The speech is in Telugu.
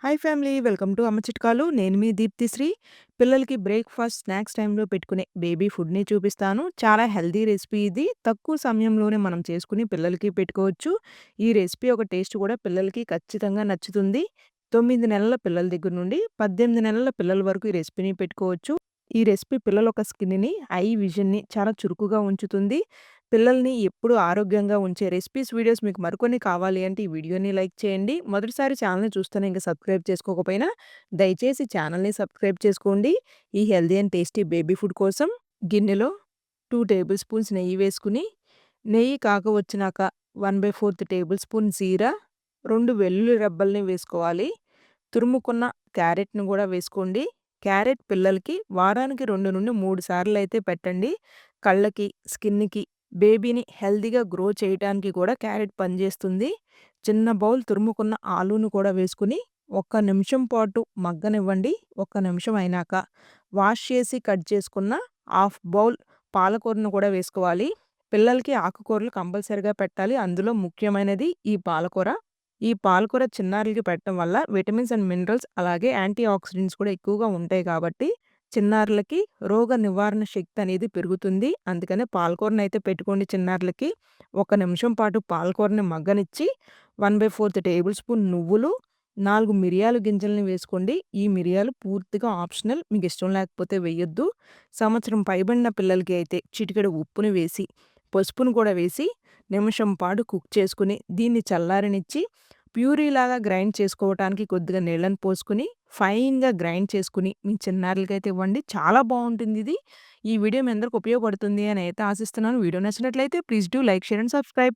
హాయ్ ఫ్యామిలీ వెల్కమ్ టు అమ్మ చిట్కాలు. నేను మీ దీప్తిశ్రీ. పిల్లలకి బ్రేక్‌ఫాస్ట్, స్నాక్స్ టైమ్‌లో పెట్టుకునే బేబీ ఫుడ్‌ని చూపిస్తాను. చాలా హెల్తీ రెసిపీ ఇది. తక్కువ సమయంలోనే మనం చేసుకొని పిల్లలకి పెట్టుకోవచ్చు. ఈ రెసిపీ ఒక టేస్ట్ కూడా పిల్లలకి ఖచ్చితంగా నచ్చుతుంది. 9 నెలల పిల్లల దగ్గర నుండి 18 నెలల పిల్లల వరకు ఈ రెసిపీని పెట్టుకోవచ్చు. ఈ రెసిపీ పిల్లల యొక్క స్కిన్‌ని, ఐ విజన్‌ని చాలా చురుకుగా ఉంచుతుంది. పిల్లల్ని ఎప్పుడూ ఆరోగ్యంగా ఉంచే రెసిపీస్ వీడియోస్ మీకు మరికొన్ని కావాలి అంటే ఈ వీడియోని లైక్ చేయండి. మొదటిసారి ఛానల్‌ని చూస్తేనే ఇంకా సబ్స్క్రైబ్ చేసుకోకపోయినా దయచేసి ఛానల్‌ని సబ్స్క్రైబ్ చేసుకోండి. ఈ healthy and tasty baby food కోసం గిన్నెలో 2 టేబుల్ స్పూన్స్ నెయ్యి వేసుకుని, నెయ్యి కాగవచ్చినాక 1/4 టేబుల్ స్పూన్ జీరా, 2 వెల్లుల్లి రెబ్బల్ని వేసుకోవాలి. తురుముకున్న క్యారెట్‌ని గూడా వేసుకోండి. క్యారెట్ పిల్లలకి వారానికి 2-3 సార్లయితే పెట్టండి. కళ్ళకి, స్కిన్‌కి, బేబీని హెల్తీగా గ్రో చేయటానికి కూడా క్యారెట్ పనిచేస్తుంది. చిన్న బౌల్ తురుముకున్న ఆలూను కూడా వేసుకొని, ఒక్క నిమిషం పాటు మగ్గనివ్వండి. ఒక్క నిమిషం అయినాక వాష్ చేసి కట్ చేసుకున్న హాఫ్ బౌల్ పాలకూరను కూడా వేసుకోవాలి. పిల్లలకి ఆకుకూరలు కంపల్సరీగా పెట్టాలి. అందులో ముఖ్యమైనది ఈ పాలకూర. ఈ పాలకూర చిన్నారులకి పెట్టడం వల్ల విటమిన్స్ అండ్ మినరల్స్ అలాగే యాంటీ ఆక్సిడెంట్స్ కూడా ఎక్కువగా ఉంటాయి కాబట్టి చిన్నారులకి రోగ నివారణ శక్తి అనేది పెరుగుతుంది. అందుకనే పాలకూరనైతే పెట్టుకోండి చిన్నారులకి. ఒక నిమిషం పాటు పాలకూరని మగ్గనిచ్చి 1/4 టేబుల్ స్పూన్ నువ్వులు, 4 మిరియాల గింజల్ని వేసుకోండి. ఈ మిరియాలు పూర్తిగా ఆప్షనల్. మీకు ఇష్టం లేకపోతే వేయొద్దు. సంవత్సరం పైబడిన పిల్లలకి అయితే చిటికెడు ఉప్పుని వేసి, పసుపును కూడా వేసి నిమిషం పాటు కుక్ చేసుకొని దీన్ని చల్లారనిచ్చి ప్యూరీలాగా గ్రైండ్ చేసుకోవటానికి కొద్దిగా నీళ్ళని పోసుకొని ఫైన్‌గా గ్రైండ్ చేసుకొని మీ చిన్నారులకైతే ఇవ్వండి. చాలా బావుంటుందిది. ఈ వీడియో మీ అందరికి ఉపయోగపడుతుంది అని అయితే ఆశిస్తున్నాను. వీడియో నచ్చినట్లయితే please do like, share and subscribe.